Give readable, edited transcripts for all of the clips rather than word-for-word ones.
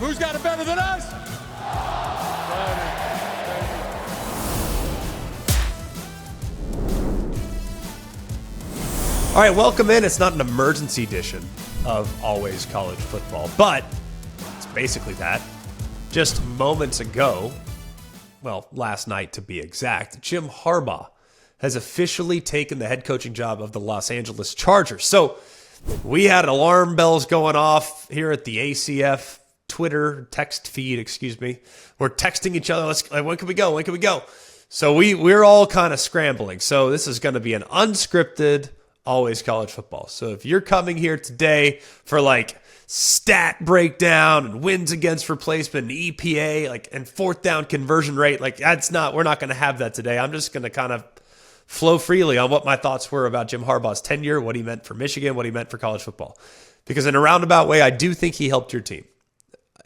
Who's got it better than us? All right, welcome in. It's not an emergency edition of Always College Football, but it's basically that. Just moments ago, well, last night to be exact, Jim Harbaugh has officially taken the head coaching job of the Los Angeles Chargers. So we had alarm bells going off here at the ACF Twitter text feed, We're texting each other. When can we go? When can we go? So we're all kind of scrambling. So this is going to be an unscripted Always College Football. So if you're coming here today for like stat breakdown and wins against replacement and EPA, and fourth down conversion rate, we're not going to have that today. I'm just going to kind of flow freely on what my thoughts were about Jim Harbaugh's tenure, what he meant for Michigan, what he meant for college football. Because in a roundabout way, I do think he helped your team.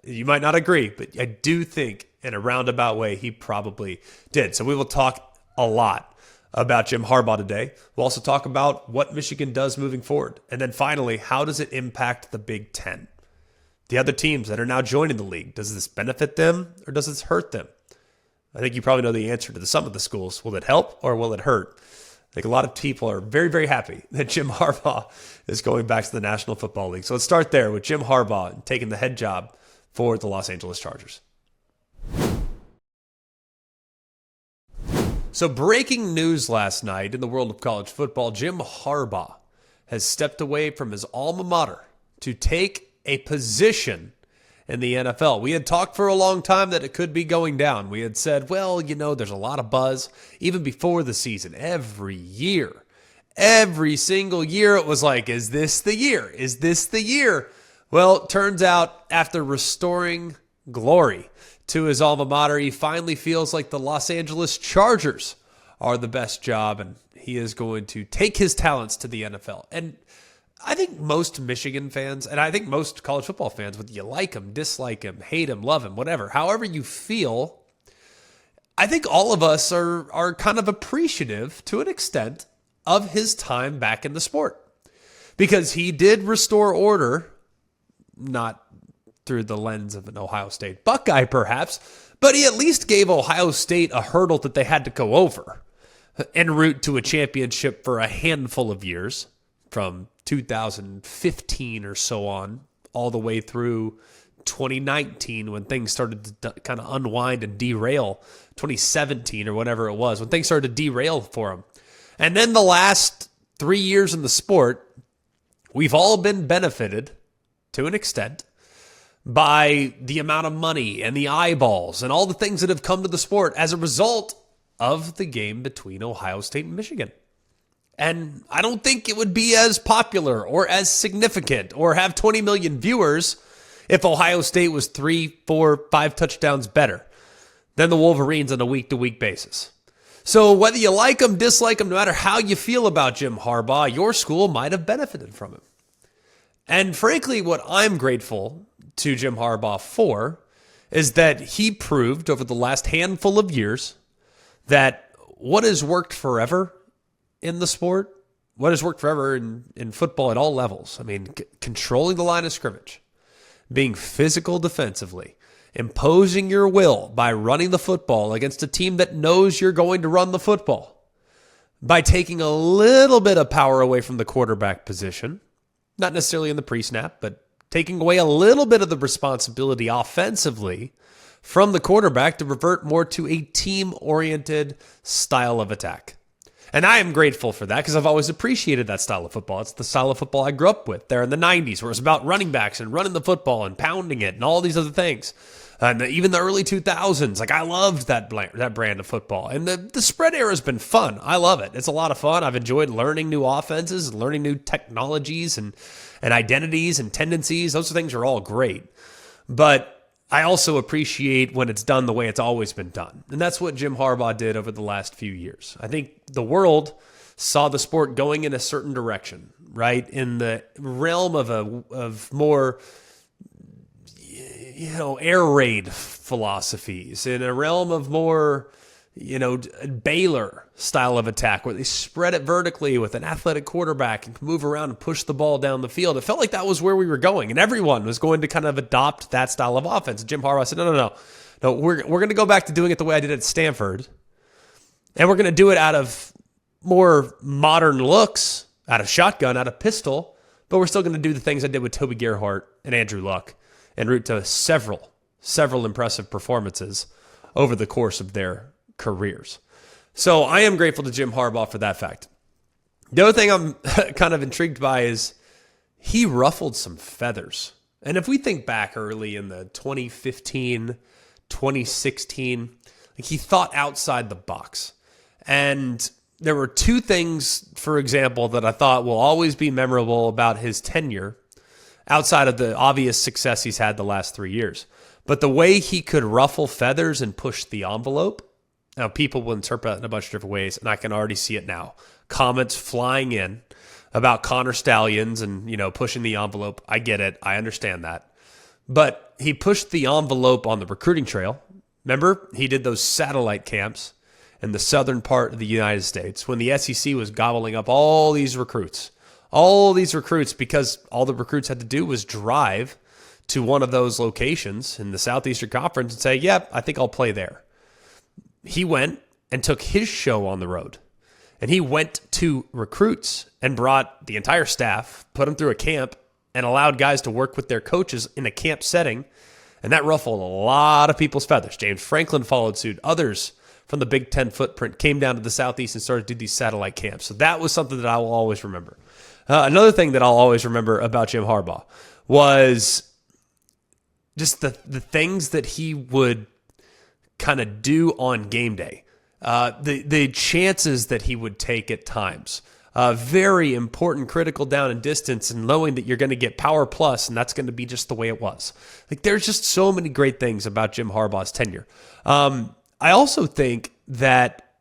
You might not agree, but I do think in a roundabout way, he probably did. So we will talk a lot about Jim Harbaugh today. We'll also talk about what Michigan does moving forward. And then finally, how does it impact the Big Ten? The other teams that are now joining the league, does this benefit them or does this hurt them? I think you probably know the answer to some of the schools. Will it help or will it hurt? I think a lot of people are very, very happy that Jim Harbaugh is going back to the National Football League. So let's start there with Jim Harbaugh taking the head job for the Los Angeles Chargers. So breaking news last night in the world of college football, Jim Harbaugh has stepped away from his alma mater to take a position in the NFL. We had talked for a long time that it could be going down. We had said, there's a lot of buzz. Even before the season, every single year, it was like, is this the year? Is this the year? Well, it turns out after restoring glory to his alma mater, he finally feels like the Los Angeles Chargers are the best job, and he is going to take his talents to the NFL. And I think most Michigan fans, and I think most college football fans, whether you like him, dislike him, hate him, love him, whatever, however you feel, I think all of us are kind of appreciative to an extent of his time back in the sport. Because he did restore order, not through the lens of an Ohio State Buckeye, perhaps, but he at least gave Ohio State a hurdle that they had to go over en route to a championship for a handful of years, from 2015 or so on, all the way through 2019 when things started to kind of unwind and derail, 2017 or whatever it was, when things started to derail for him. And then the last 3 years in the sport, we've all been benefited to an extent by the amount of money and the eyeballs and all the things that have come to the sport as a result of the game between Ohio State and Michigan. And I don't think it would be as popular or as significant or have 20 million viewers if Ohio State was 3, 4, 5 touchdowns better than the Wolverines on a week-to-week basis. So whether you like him, dislike him, no matter how you feel about Jim Harbaugh, your school might have benefited from him. And frankly, what I'm grateful to Jim Harbaugh for is that he proved over the last handful of years that what has worked forever in the sport, what has worked forever in football at all levels, controlling the line of scrimmage, being physical defensively, imposing your will by running the football against a team that knows you're going to run the football, by taking a little bit of power away from the quarterback position, not necessarily in the pre-snap, but taking away a little bit of the responsibility offensively from the quarterback to revert more to a team-oriented style of attack. And I am grateful for that because I've always appreciated that style of football. It's the style of football I grew up with there in the 90s, where it's about running backs and running the football and pounding it and all these other things. And even the early 2000s, I loved that brand of football. And the spread era has been fun. I love it. It's a lot of fun. I've enjoyed learning new offenses, learning new technologies and identities and tendencies. Those things are all great. But I also appreciate when it's done the way it's always been done. And that's what Jim Harbaugh did over the last few years. I think the world saw the sport going in a certain direction, right? In the realm of more air raid philosophies, in a realm of more Baylor style of attack where they spread it vertically with an athletic quarterback and can move around and push the ball down the field. It felt like that was where we were going, and everyone was going to kind of adopt that style of offense. And Jim Harbaugh said, no, we're going to go back to doing it the way I did at Stanford, and we're going to do it out of more modern looks, out of shotgun, out of pistol, but we're still going to do the things I did with Toby Gerhart and Andrew Luck en route to several impressive performances over the course of their careers. So I am grateful to Jim Harbaugh for that fact. The other thing I'm kind of intrigued by is he ruffled some feathers. And if we think back early in the 2015, 2016, he thought outside the box. And there were two things, for example, that I thought will always be memorable about his tenure outside of the obvious success he's had the last 3 years. But the way he could ruffle feathers and push the envelope, now people will interpret it in a bunch of different ways, and I can already see it now. Comments flying in about Connor Stallions and, pushing the envelope. I get it. I understand that. But he pushed the envelope on the recruiting trail. Remember, he did those satellite camps in the southern part of the United States when the SEC was gobbling up all these recruits because all the recruits had to do was drive to one of those locations in the Southeastern Conference and say, yep, I think I'll play there. He went and took his show on the road. And he went to recruits and brought the entire staff, put them through a camp, and allowed guys to work with their coaches in a camp setting. And that ruffled a lot of people's feathers. James Franklin followed suit. Others from the Big Ten footprint came down to the Southeast and started to do these satellite camps. So that was something that I will always remember. Another thing that I'll always remember about Jim Harbaugh was just the things that he would kind of do on game day. The chances that he would take at times. Very important, critical down and distance, and knowing that you're going to get power plus, and that's going to be just the way it was. There's just so many great things about Jim Harbaugh's tenure. I also think that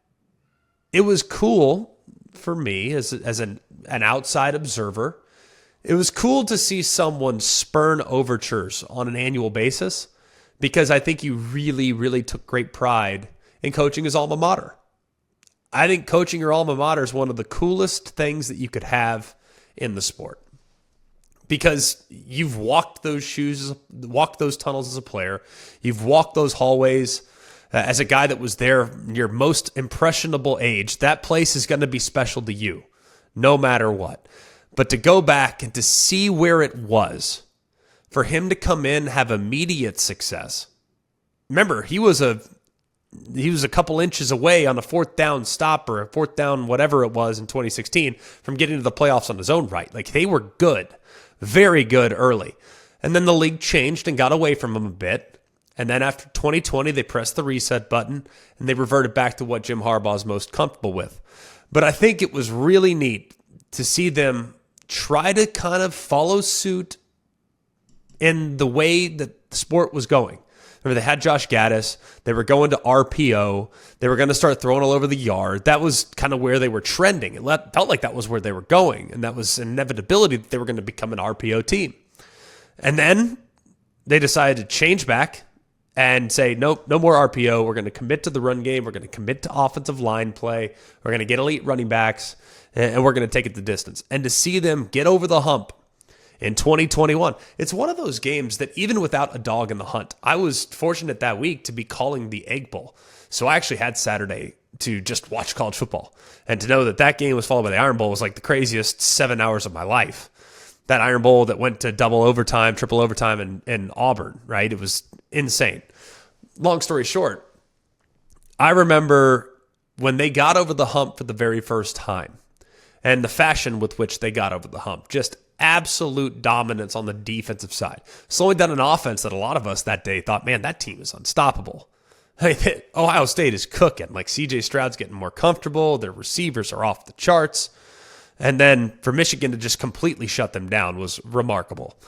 it was cool for me as an outside observer. It was cool to see someone spurn overtures on an annual basis because I think you really, really took great pride in coaching his alma mater. I think coaching your alma mater is one of the coolest things that you could have in the sport because you've walked those shoes, walked those tunnels as a player. You've walked those hallways as a guy that was there your most impressionable age. That place is going to be special to you no matter what. But to go back and to see where it was, for him to come in, have immediate success. Remember, he was a couple inches away on a fourth down stop or a fourth down whatever it was in 2016 from getting to the playoffs on his own right. They were good, very good early. And then the league changed and got away from him a bit. And then after 2020, they pressed the reset button and they reverted back to what Jim Harbaugh is most comfortable with. But I think it was really neat to see them try to kind of follow suit in the way that the sport was going. Remember, they had Josh Gaddis. They were going to RPO. They were going to start throwing all over the yard. That was kind of where they were trending. It felt like that was where they were going, and that was an inevitability that they were going to become an RPO team. And then they decided to change back and say, nope, no more RPO. We're going to commit to the run game. We're going to commit to offensive line play. We're going to get elite running backs, and we're going to take it the distance. And to see them get over the hump in 2021, it's one of those games that even without a dog in the hunt, I was fortunate that week to be calling the Egg Bowl. So I actually had Saturday to just watch college football. And to know that that game was followed by the Iron Bowl was like the craziest 7 hours of my life. That Iron Bowl that went to double overtime, triple overtime in Auburn, right? It was insane. Long story short, I remember when they got over the hump for the very first time and the fashion with which they got over the hump, just absolute dominance on the defensive side. Slowing down an offense that a lot of us that day thought, man, that team is unstoppable. Ohio State is cooking. CJ Stroud's getting more comfortable. Their receivers are off the charts. And then for Michigan to just completely shut them down was remarkable.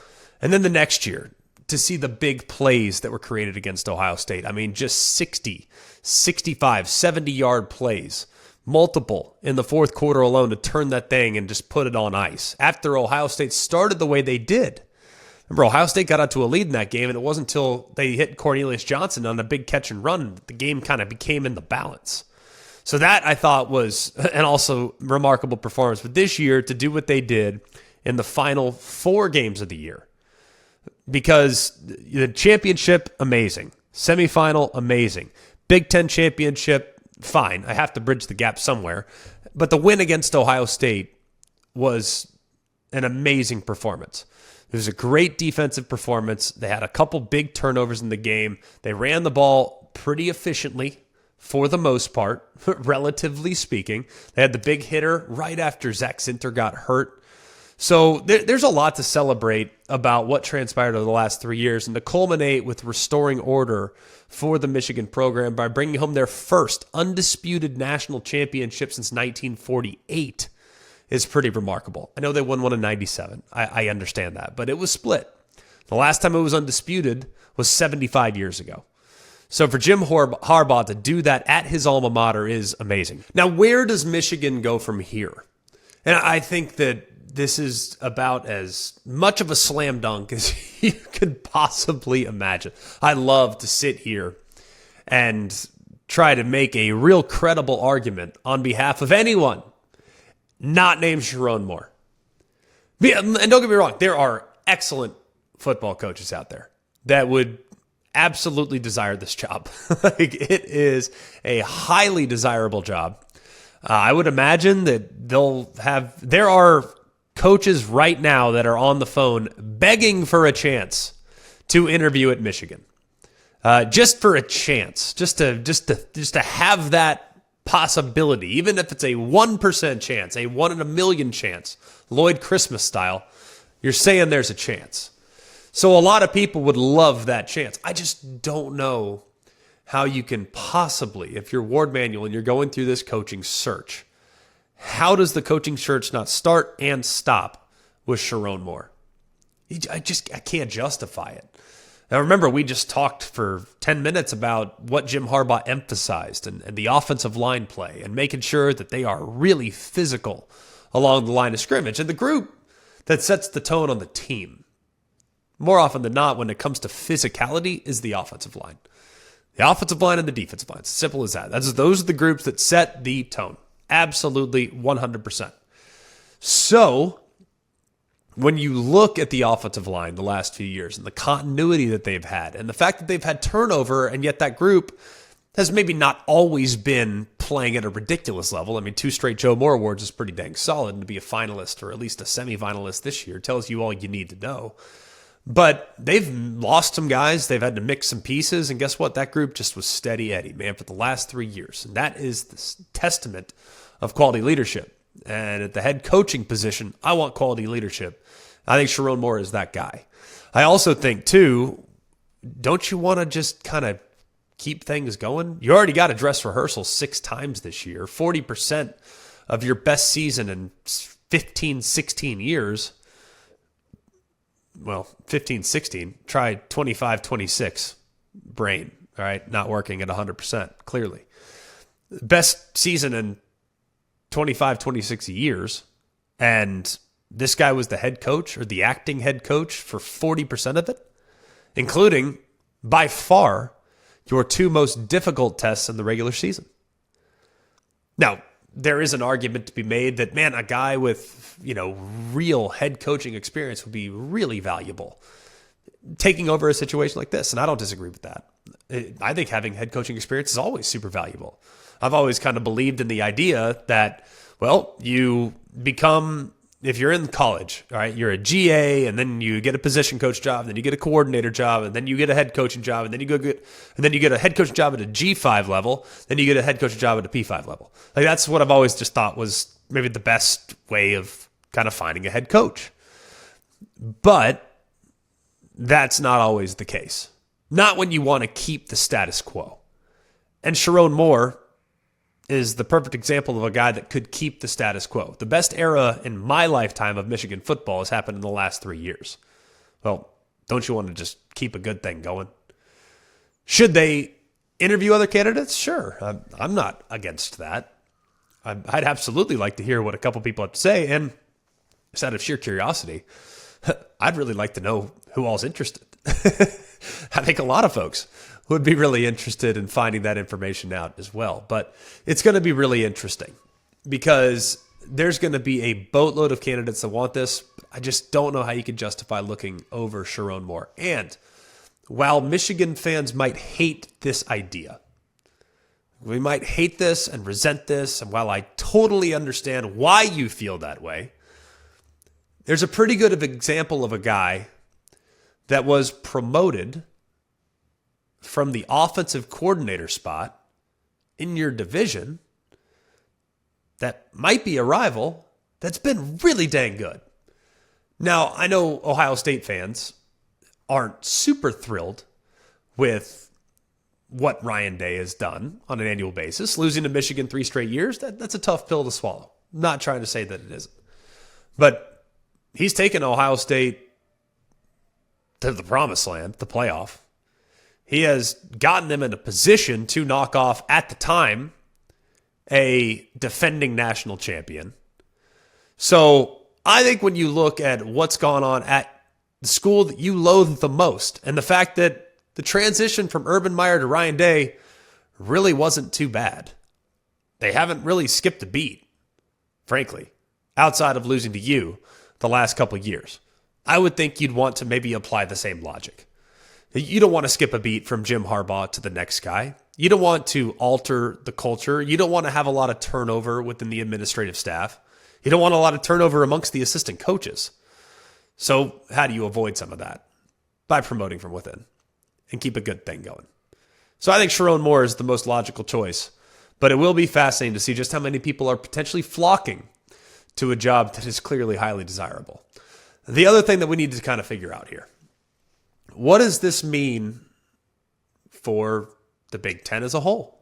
And then the next year, to see the big plays that were created against Ohio State. I mean, just 60, 65, 70-yard plays. Multiple in the fourth quarter alone to turn that thing and just put it on ice. After Ohio State started the way they did. Remember, Ohio State got out to a lead in that game, and it wasn't until they hit Cornelius Johnson on a big catch and run that the game kind of became in the balance. So that, I thought, was an also remarkable performance. But this year, to do what they did in the final 4 games of the year, because the championship, amazing. Semifinal, amazing. Big Ten championship, fine. I have to bridge the gap somewhere. But the win against Ohio State was an amazing performance. It was a great defensive performance. They had a couple big turnovers in the game. They ran the ball pretty efficiently for the most part, relatively speaking. They had the big hitter right after Zach Sinter got hurt. So there's a lot to celebrate about what transpired over the last 3 years, and to culminate with restoring order for the Michigan program by bringing home their first undisputed national championship since 1948 is pretty remarkable. I know they won one in 97. I understand that, but it was split. The last time it was undisputed was 75 years ago. So for Jim Harbaugh to do that at his alma mater is amazing. Now, where does Michigan go from here? And I think that this is about as much of a slam dunk as you could possibly imagine. I love to sit here and try to make a real credible argument on behalf of anyone not named Sherrone Moore. And don't get me wrong, there are excellent football coaches out there that would absolutely desire this job. Like, it is a highly desirable job. I would imagine that there are coaches right now that are on the phone begging for a chance to interview at Michigan. Just for a chance, just to have that possibility, even if it's a 1% chance, a 1 in a million chance, Lloyd Christmas style, you're saying there's a chance. So a lot of people would love that chance. I just don't know how you can possibly, if you're Ward Manuel and you're going through this coaching search, how does the coaching search not start and stop with Sherrone Moore? I can't justify it. Now, remember, we just talked for 10 minutes about what Jim Harbaugh emphasized and the offensive line play and making sure that they are really physical along the line of scrimmage. And the group that sets the tone on the team, more often than not, when it comes to physicality, is the offensive line. The offensive line and the defensive line. It's as simple as that. Those are the groups that set the tone. Absolutely, 100%. So when you look at the offensive line the last few years and the continuity that they've had and the fact that they've had turnover, and yet that group has maybe not always been playing at a ridiculous level. I mean, 2 straight Joe Moore awards is pretty dang solid, and to be a finalist or at least a semifinalist this year tells you all you need to know. But they've lost some guys. They've had to mix some pieces. And guess what? That group just was steady Eddie, man, for the last 3 years. And that is the testament of quality leadership. And at the head coaching position, I want quality leadership. I think Sherrone Moore is that guy. I also think, too, don't you want to just kind of keep things going? You already got a dress rehearsal 6 times this year. 40% of your best season in 15, 16 years. Well, 15, 16. Try 25, 26. Brain, all right? Not working at 100%, clearly. Best season in 25, 26 years, and this guy was the head coach or the acting head coach for 40% of it, including, by far, your 2 most difficult tests in the regular season. Now, there is an argument to be made that, man, a guy with, real head coaching experience would be really valuable taking over a situation like this, and I don't disagree with that. I think having head coaching experience is always super valuable. I've always kind of believed in the idea that, well, you become, if you're in college, all right, you're a GA, and then you get a position coach job, then you get a coordinator job, and then you get a head coaching job, and then you get a head coaching job at a G5 level, then you get a head coaching job at a P5 level. Like, that's what I've always just thought was maybe the best way of kind of finding a head coach. But that's not always the case. Not when you want to keep the status quo. And Sherrone Moore is the perfect example of a guy that could keep the status quo. The best era in my lifetime of Michigan football has happened in the last 3 years. Well, don't you want to just keep a good thing going? Should they interview other candidates? Sure. I'm not against that. I'd absolutely like to hear what a couple people have to say. And just out of sheer curiosity, I'd really like to know who all's interested. I think a lot of folks would be really interested in finding that information out as well. But it's going to be really interesting because there's going to be a boatload of candidates that want this. I just don't know how you can justify looking over Sherrone Moore. And while Michigan fans might hate this idea, we might hate this and resent this, and while I totally understand why you feel that way, there's a pretty good example of a guy that was promoted from the offensive coordinator spot in your division that might be a rival that's been really dang good. Now, I know Ohio State fans aren't super thrilled with what Ryan Day has done on an annual basis. Losing to Michigan 3 straight years, that's a tough pill to swallow. I'm not trying to say that it isn't. But he's taken Ohio State to the promised land, the playoff. He has gotten them in a position to knock off, at the time, a defending national champion. So I think when you look at what's gone on at the school that you loathe the most, and the fact that the transition from Urban Meyer to Ryan Day really wasn't too bad. They haven't really skipped a beat, frankly, outside of losing to you the last couple of years. I would think you'd want to maybe apply the same logic. You don't want to skip a beat from Jim Harbaugh to the next guy. You don't want to alter the culture. You don't want to have a lot of turnover within the administrative staff. You don't want a lot of turnover amongst the assistant coaches. So how do you avoid some of that? By promoting from within and keep a good thing going. So I think Sherrone Moore is the most logical choice, but it will be fascinating to see just how many people are potentially flocking to a job that is clearly highly desirable. The other thing that we need to kind of figure out here, what does this mean for the Big Ten as a whole?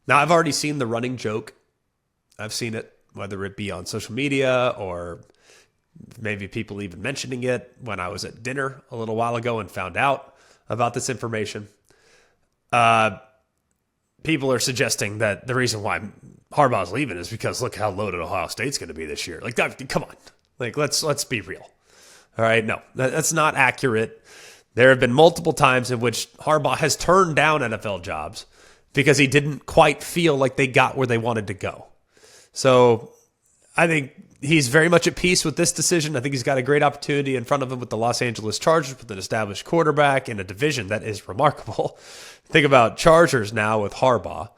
Now, I've already seen the running joke. I've seen it, whether it be on social media or maybe people even mentioning it when I was at dinner a little while ago and found out about this information. People are suggesting that the reason why Harbaugh's leaving is because look how loaded Ohio State's going to be this year. Like, come on. Like, let's be real. All right, no, that's not accurate. There have been multiple times in which Harbaugh has turned down NFL jobs because he didn't quite feel like they got where they wanted to go. So I think he's very much at peace with this decision. I think he's got a great opportunity in front of him with the Los Angeles Chargers, with an established quarterback in a division that is remarkable. Think about Chargers now with Harbaugh.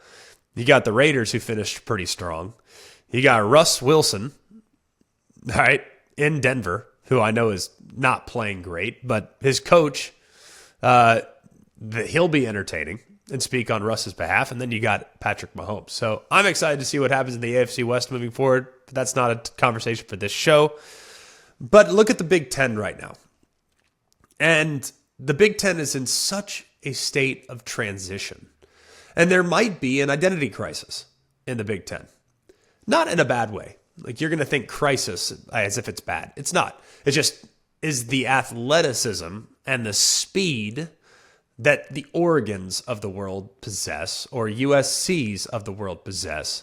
You got the Raiders, who finished pretty strong. You got Russ Wilson, all right, in Denver, who I know is not playing great, but his coach, he'll be entertaining and speak on Russ's behalf. And then you got Patrick Mahomes. So I'm excited to see what happens in the AFC West moving forward. But that's not a conversation for this show. But look at the Big Ten right now. And the Big Ten is in such a state of transition. And there might be an identity crisis in the Big Ten. Not in a bad way. Like, you're going to think crisis as if it's bad. It's not. It's just, is the athleticism and the speed that the Oregons of the world possess, or USCs of the world possess,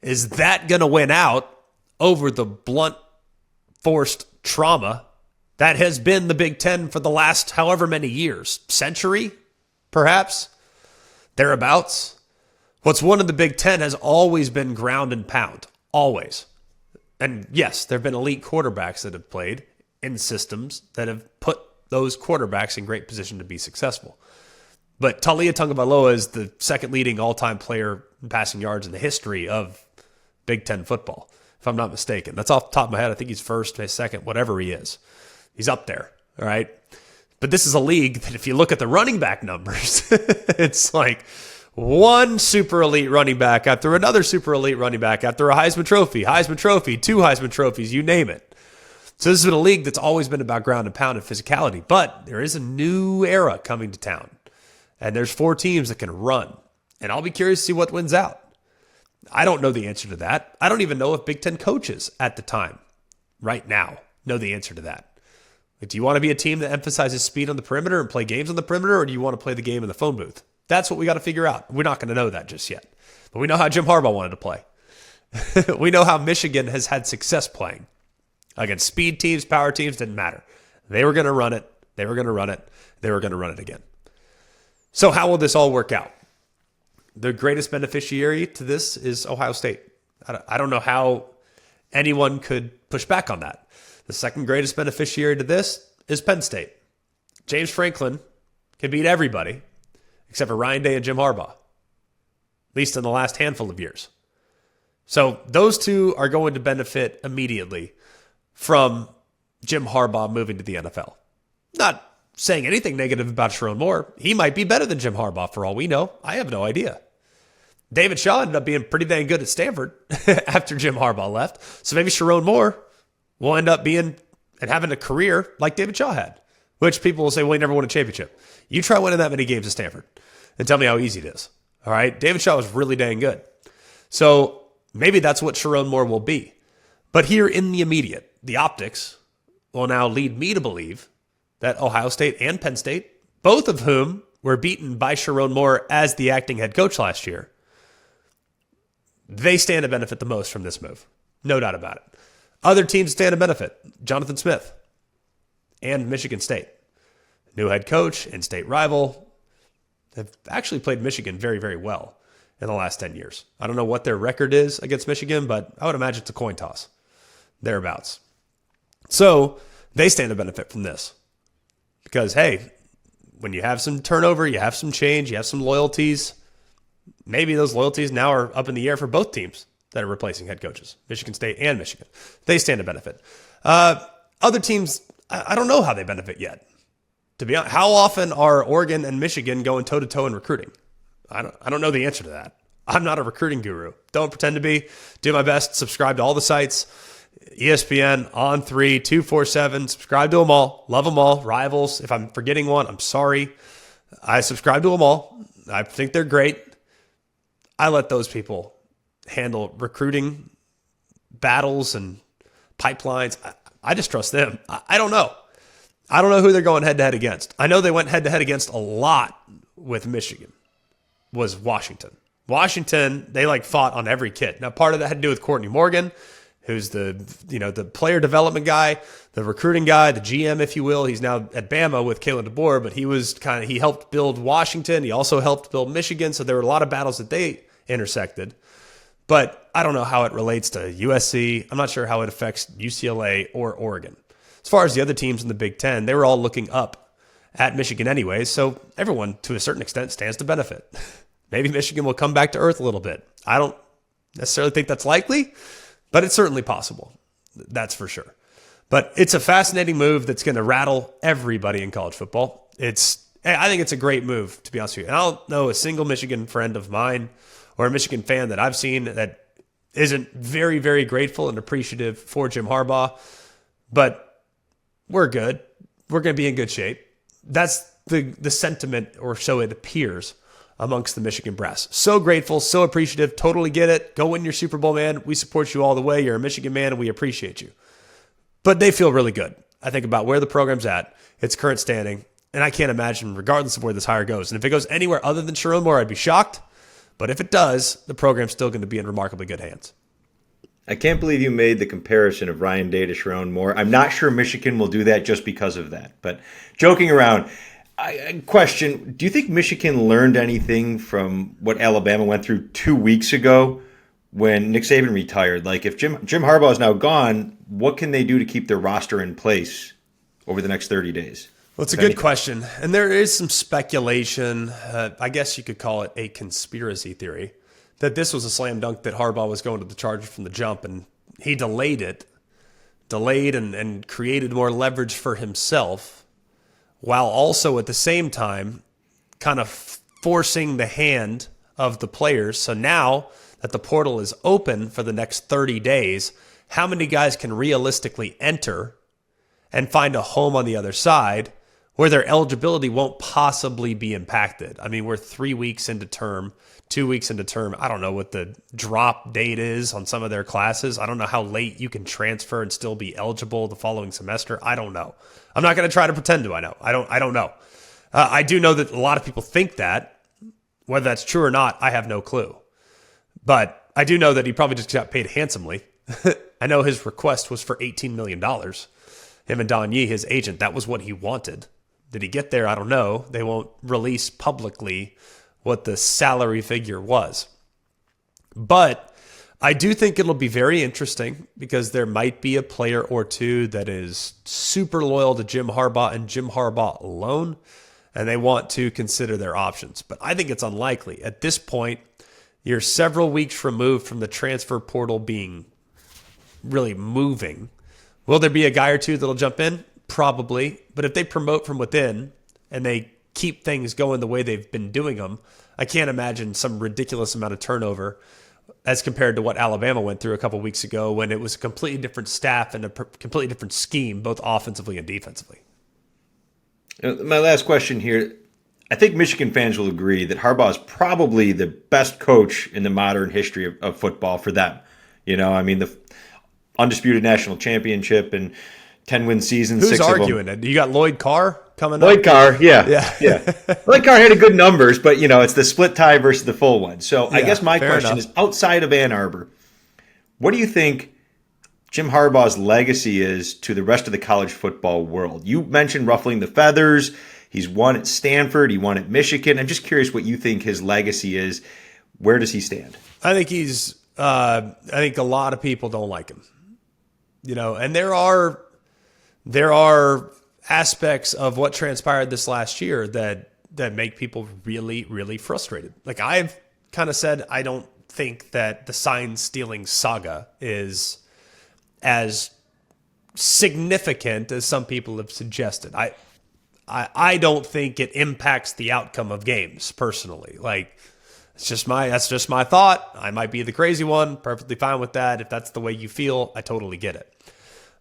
is that going to win out over the blunt, forced trauma that has been the Big Ten for the last however many years? Century, perhaps? Thereabouts? What's one of the Big Ten has always been ground and pound. Always. And yes, there have been elite quarterbacks that have played in systems that have put those quarterbacks in great position to be successful. But Taulia Tagovailoa is the second leading all-time player in passing yards in the history of Big Ten football, if I'm not mistaken. That's off the top of my head. I think he's first, second, whatever he is. He's up there, all right? But this is a league that if you look at the running back numbers, it's like one super elite running back after another super elite running back after a Heisman Trophy, two Heisman Trophies, you name it. So this has been a league that's always been about ground and pound and physicality. But there is a new era coming to town. And there's 4 teams that can run. And I'll be curious to see what wins out. I don't know the answer to that. I don't even know if Big Ten coaches at the time, right now, know the answer to that. Like, do you want to be a team that emphasizes speed on the perimeter and play games on the perimeter, or do you want to play the game in the phone booth? That's what we got to figure out. We're not going to know that just yet. But we know how Jim Harbaugh wanted to play. We know how Michigan has had success playing. Against speed teams, power teams, didn't matter. They were going to run it. They were going to run it. They were going to run it again. So how will this all work out? The greatest beneficiary to this is Ohio State. I don't know how anyone could push back on that. The second greatest beneficiary to this is Penn State. James Franklin can beat everybody except for Ryan Day and Jim Harbaugh, at least in the last handful of years. So those two are going to benefit immediately from Jim Harbaugh moving to the NFL. Not saying anything negative about Sherrone Moore. He might be better than Jim Harbaugh for all we know. I have no idea. David Shaw ended up being pretty dang good at Stanford after Jim Harbaugh left. So maybe Sherrone Moore will end up being and having a career like David Shaw had, which people will say, well, he never won a championship. You try winning that many games at Stanford and tell me how easy it is. All right. David Shaw was really dang good. So maybe that's what Sherrone Moore will be. But here in the immediate, the optics will now lead me to believe that Ohio State and Penn State, both of whom were beaten by Sherrone Moore as the acting head coach last year, they stand to benefit the most from this move. No doubt about it. Other teams stand to benefit. Jonathan Smith and Michigan State. New head coach, in-state rival, have actually played Michigan very, very well in the last 10 years. I don't know what their record is against Michigan, but I would imagine it's a coin toss, thereabouts. So they stand to benefit from this because, hey, when you have some turnover, you have some change, you have some loyalties, maybe those loyalties now are up in the air for both teams that are replacing head coaches, Michigan State and Michigan. They stand to benefit. Other teams, I don't know how they benefit yet. To be honest, how often are Oregon and Michigan going toe-to-toe in recruiting? I don't know the answer to that. I'm not a recruiting guru. Don't pretend to be. Do my best. Subscribe to all the sites. ESPN, On3, 247. Subscribe to them all. Love them all. Rivals. If I'm forgetting one, I'm sorry. I subscribe to them all. I think they're great. I let those people handle recruiting battles and pipelines. I just trust them. I don't know. I don't know who they're going head-to-head against. I know they went head-to-head against a lot with Michigan, was Washington. Washington, they fought on every kid. Now, part of that had to do with Courtney Morgan, who's the player development guy, the recruiting guy, the GM, if you will. He's now at Bama with Kalen DeBoer, but he helped build Washington. He also helped build Michigan. So there were a lot of battles that they intersected. But I don't know how it relates to USC. I'm not sure how it affects UCLA or Oregon. As far as the other teams in the Big Ten, they were all looking up at Michigan anyways, so everyone, to a certain extent, stands to benefit. Maybe Michigan will come back to earth a little bit. I don't necessarily think that's likely, but it's certainly possible. That's for sure. But it's a fascinating move that's going to rattle everybody in college football. I think it's a great move, to be honest with you. And I don't know a single Michigan friend of mine or a Michigan fan that I've seen that isn't very, very grateful and appreciative for Jim Harbaugh. But we're good. We're going to be in good shape. That's the sentiment, or so it appears, amongst the Michigan brass. So grateful, so appreciative, totally get it. Go win your Super Bowl, man. We support you all the way. You're a Michigan man, and we appreciate you. But they feel really good, I think, about where the program's at, its current standing, and I can't imagine, regardless of where this hire goes. And if it goes anywhere other than Sherrone Moore, I'd be shocked. But if it does, the program's still going to be in remarkably good hands. I can't believe you made the comparison of Ryan Day to Sherrone Moore. I'm not sure Michigan will do that just because of that. But joking around, question, do you think Michigan learned anything from what Alabama went through 2 weeks ago when Nick Saban retired? If Jim Harbaugh is now gone, what can they do to keep their roster in place over the next 30 days? Well, it's a good question. And there is some speculation, I guess you could call it a conspiracy theory, that this was a slam dunk that Harbaugh was going to the Chargers from the jump, and he delayed and created more leverage for himself, while also at the same time kind of forcing the hand of the players. So now that the portal is open for the next 30 days, how many guys can realistically enter and find a home on the other side where their eligibility won't possibly be impacted? I mean, we're 3 weeks into term, 2 weeks into term. I don't know what the drop date is on some of their classes. I don't know how late you can transfer and still be eligible the following semester. I don't know. I'm not going to try to pretend to I know. I don't know. I do know that a lot of people think that. Whether that's true or not, I have no clue. But I do know that he probably just got paid handsomely. I know his request was for $18 million. Him and Don Yee, his agent, that was what he wanted. Did he get there? I don't know. They won't release publicly what the salary figure was. But I do think it'll be very interesting because there might be a player or two that is super loyal to Jim Harbaugh and Jim Harbaugh alone, and they want to consider their options. But I think it's unlikely. At this point, you're several weeks removed from the transfer portal being really moving. Will there be a guy or two that'll jump in? Probably. But if they promote from within and they keep things going the way they've been doing them, I can't imagine some ridiculous amount of turnover as compared to what Alabama went through a couple weeks ago when it was a completely different staff and a completely different scheme, both offensively and defensively. My last question here. I think Michigan fans will agree that Harbaugh is probably the best coach in the modern history of football for them. The undisputed national championship and 10-win season. Who's 6 arguing of them. it? You got Lloyd Carr coming up? Lloyd Carr, yeah. Lloyd Carr had good numbers, but, it's the split tie versus the full one. So I guess my question is, outside of Ann Arbor, what do you think Jim Harbaugh's legacy is to the rest of the college football world? You mentioned ruffling the feathers. He's won at Stanford. He won at Michigan. I'm just curious what you think his legacy is. Where does he stand? I think I think a lot of people don't like him. And there are aspects of what transpired this last year that make people really, really frustrated. Like I've kind of said, I don't think that the sign stealing saga is as significant as some people have suggested. I don't think it impacts the outcome of games personally. Like that's just my thought. I might be the crazy one. Perfectly fine with that. If that's the way you feel, I totally get it.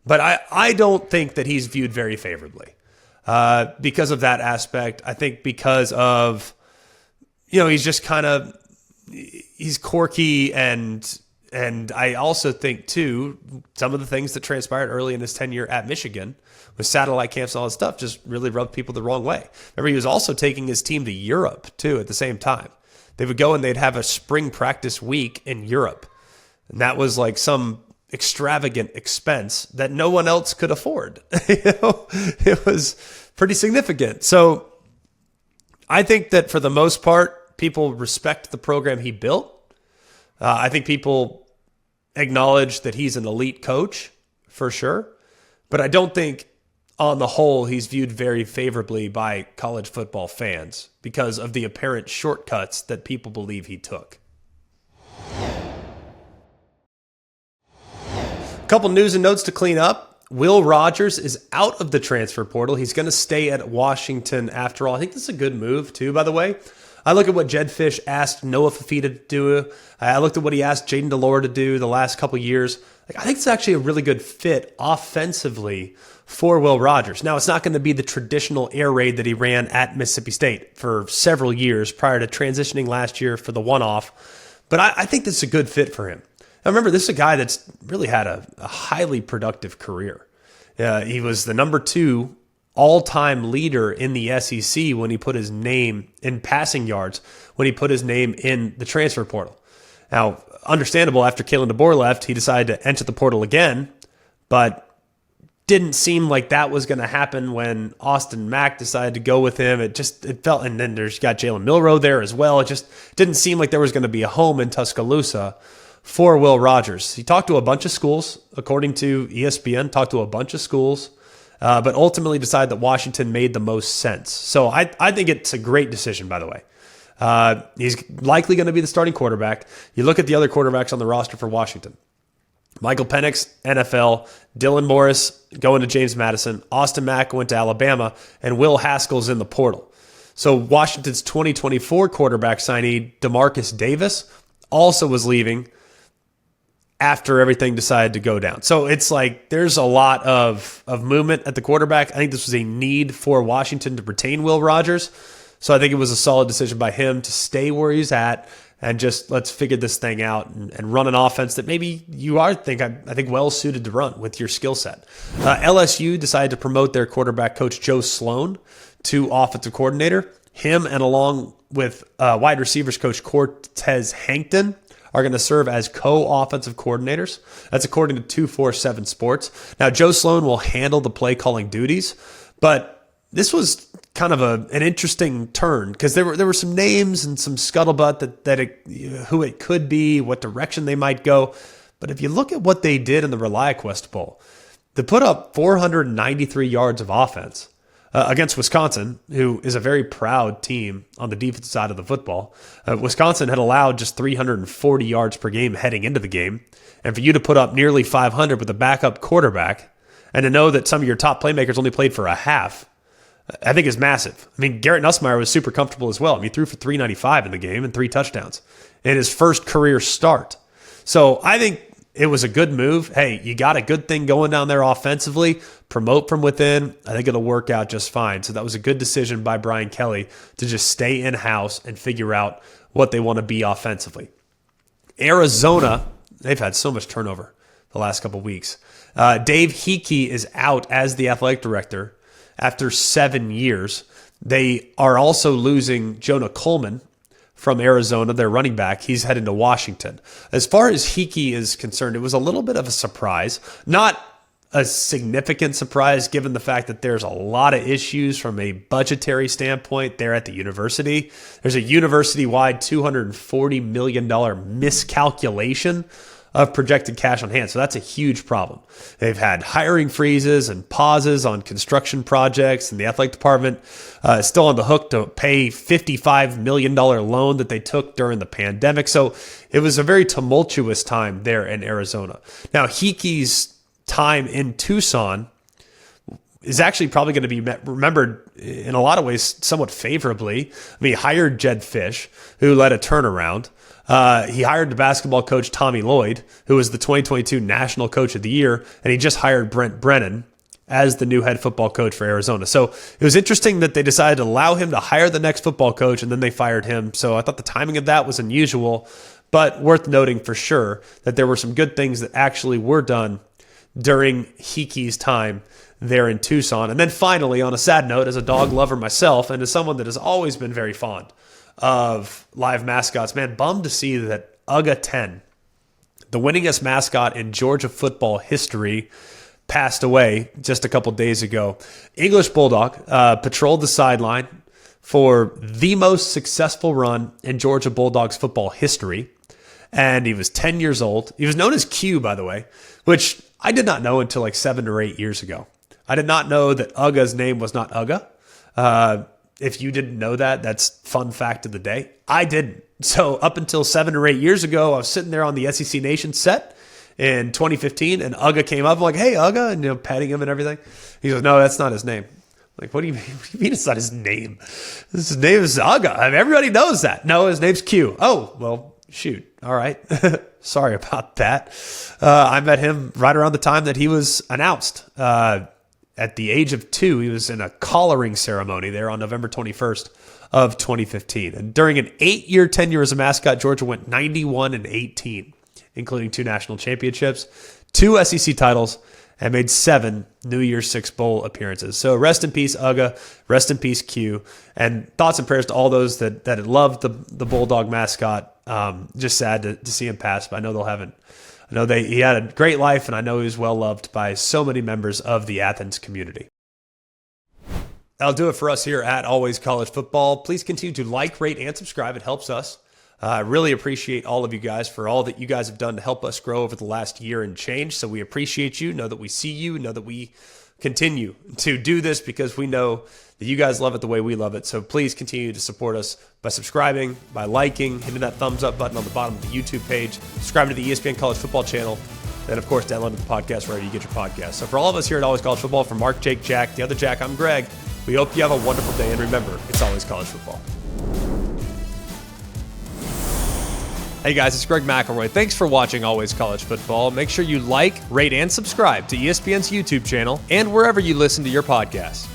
But I don't think that he's viewed very favorably because of that aspect. I think because of, he's just he's quirky and I also think too, some of the things that transpired early in his tenure at Michigan with satellite camps and all that stuff just really rubbed people the wrong way. Remember, he was also taking his team to Europe too at the same time. They would go and they'd have a spring practice week in Europe. And that was like some extravagant expense that no one else could afford. It was pretty significant. So I think that for the most part, people respect the program he built. I think people acknowledge that he's an elite coach for sure. But I don't think on the whole, he's viewed very favorably by college football fans because of the apparent shortcuts that people believe he took. Couple news and notes to clean up. Will Rogers is out of the transfer portal. He's going to stay at Washington after all. I think this is a good move too, by the way. I look at what Jed Fish asked Noah Fafita to do. I looked at what he asked Jaden Delore to do the last couple years. I think it's actually a really good fit offensively for Will Rogers. Now, it's not going to be the traditional air raid that he ran at Mississippi State for several years prior to transitioning last year for the one-off. But I think this is a good fit for him. Now, remember, this is a guy that's really had a highly productive career. He was the number 2 all-time leader in the SEC when he put his name in passing yards, when he put his name in the transfer portal. Now, understandable, after Kalen DeBoer left, he decided to enter the portal again, but didn't seem like that was going to happen when Austin Mack decided to go with him. It felt, and then there's got Jalen Milroe there as well. It just didn't seem like there was going to be a home in Tuscaloosa for Will Rogers. He talked to a bunch of schools, according to ESPN, but ultimately decided that Washington made the most sense. So I think it's a great decision, by the way. He's likely going to be the starting quarterback. You look at the other quarterbacks on the roster for Washington. Michael Penix, NFL, Dylan Morris going to James Madison, Austin Mack went to Alabama, and Will Haskell's in the portal. So Washington's 2024 quarterback signee, DeMarcus Davis, also was leaving after everything decided to go down. So it's like there's a lot of movement at the quarterback. I think this was a need for Washington to retain Will Rogers. So I think it was a solid decision by him to stay where he's at and just let's figure this thing out and run an offense that maybe you are, I think well suited to run with your skill set. LSU decided to promote their quarterback coach, Joe Sloan, to offensive coordinator. Him and along with wide receivers coach Cortez Hankton are going to serve as co-offensive coordinators. That's according to 247 Sports. Now, Joe Sloan will handle the play calling duties, but this was kind of an interesting turn because there were some names and some scuttlebutt who it could be, what direction they might go. But if you look at what they did in the ReliaQuest Bowl, they put up 493 yards of offense against Wisconsin, who is a very proud team on the defensive side of the football. Wisconsin had allowed just 340 yards per game heading into the game. And for you to put up nearly 500 with a backup quarterback and to know that some of your top playmakers only played for a half, I think is massive. I mean, Garrett Nussmeier was super comfortable as well. I mean, he threw for 395 in the game and 3 touchdowns in his first career start. So I think it was a good move. Hey, you got a good thing going down there offensively. Promote from within. I think it'll work out just fine. So that was a good decision by Brian Kelly to just stay in-house and figure out what they want to be offensively. Arizona, they've had so much turnover the last couple of weeks. Dave Hickey is out as the athletic director after 7 years. They are also losing Jonah Coleman from Arizona, their running back. He's heading to Washington. As far as Hickey is concerned, it was a little bit of a surprise. Not a significant surprise given the fact that there's a lot of issues from a budgetary standpoint there at the university. There's a university-wide $240 million miscalculation of projected cash on hand. So that's a huge problem. They've had hiring freezes and pauses on construction projects, and the athletic department is still on the hook to pay $55 million loan that they took during the pandemic. So it was a very tumultuous time there in Arizona. Now, Hickey's time in Tucson is actually probably going to be remembered in a lot of ways somewhat favorably. I mean, he hired Jed Fish, who led a turnaround. He hired the basketball coach Tommy Lloyd, who was the 2022 National Coach of the Year, and he just hired Brent Brennan as the new head football coach for Arizona. So it was interesting that they decided to allow him to hire the next football coach, and then they fired him. So I thought the timing of that was unusual, but worth noting for sure that there were some good things that actually were done during Hickey's time there in Tucson. And then finally, on a sad note, as a dog lover myself, and as someone that has always been very fond of live mascots, man, bummed to see that UGA 10, the winningest mascot in Georgia football history, passed away just a couple days ago. English Bulldog patrolled the sideline for the most successful run in Georgia Bulldogs football history, and he was 10 years old. He was known as Q, by the way, which I did not know until like 7 or 8 years ago. I did not know that UGA's name was not UGA. If you didn't know that, that's fun fact of the day. I didn't. So up until 7 or 8 years ago, I was sitting there on the SEC Nation set in 2015, and UGA came up. I'm like, hey, UGA, and petting him and everything. He goes, no, that's not his name. I'm like, what do you mean? What do you mean it's not his name? His name is UGA. I mean, everybody knows that. No, his name's Q. Oh, well, shoot. All right. Sorry about that. I met him right around the time that he was announced. At the age of 2, he was in a collaring ceremony there on November 21st of 2015. And during an 8-year tenure as a mascot, Georgia went 91-18, including 2 national championships, 2 SEC titles, and made 7 New Year's Six Bowl appearances. So rest in peace, UGA. Rest in peace, Q. And thoughts and prayers to all those that had loved the Bulldog mascot. Just sad to see him pass, but I know they'll have it. I know he had a great life, and I know he was well loved by so many members of the Athens community. That'll do it for us here at Always College Football. Please continue to like, rate, and subscribe. It helps us. I really appreciate all of you guys for all that you guys have done to help us grow over the last year and change. So we appreciate you. Know that we see you. Know that we continue to do this because we know that you guys love it the way we love it. So please continue to support us by subscribing, by liking, hitting that thumbs up button on the bottom of the YouTube page, subscribing to the ESPN College Football channel, and of course, downloading the podcast wherever you get your podcast. So for all of us here at Always College Football, from Mark, Jake, Jack, the other Jack, I'm Greg. We hope you have a wonderful day, and remember, it's always college football. Hey guys, it's Greg McElroy. Thanks for watching Always College Football. Make sure you like, rate, and subscribe to ESPN's YouTube channel and wherever you listen to your podcasts.